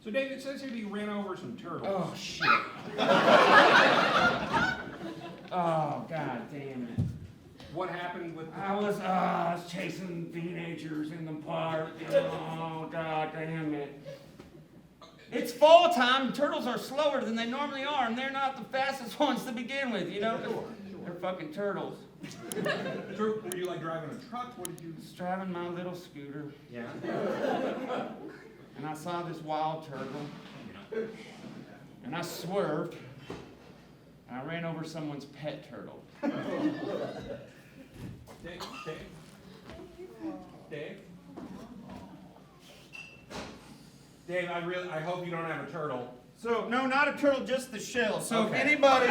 So Dave, it says here that you ran over some turtles. Oh, shit. Oh, god damn it. What happened with the... I was chasing teenagers in the park. Oh, god damn it. It's fall time, and turtles are slower than they normally are, and they're not the fastest ones to begin with, you know? Sure. They're fucking turtles. So, were you like driving a truck? What did you... Just driving my little scooter, Yeah. and I saw this wild turtle, and I swerved, and I ran over someone's pet turtle. Dave? Dave? Dave, I hope you don't have a turtle. So, no, not a turtle, just the shell. So Okay. if anybody...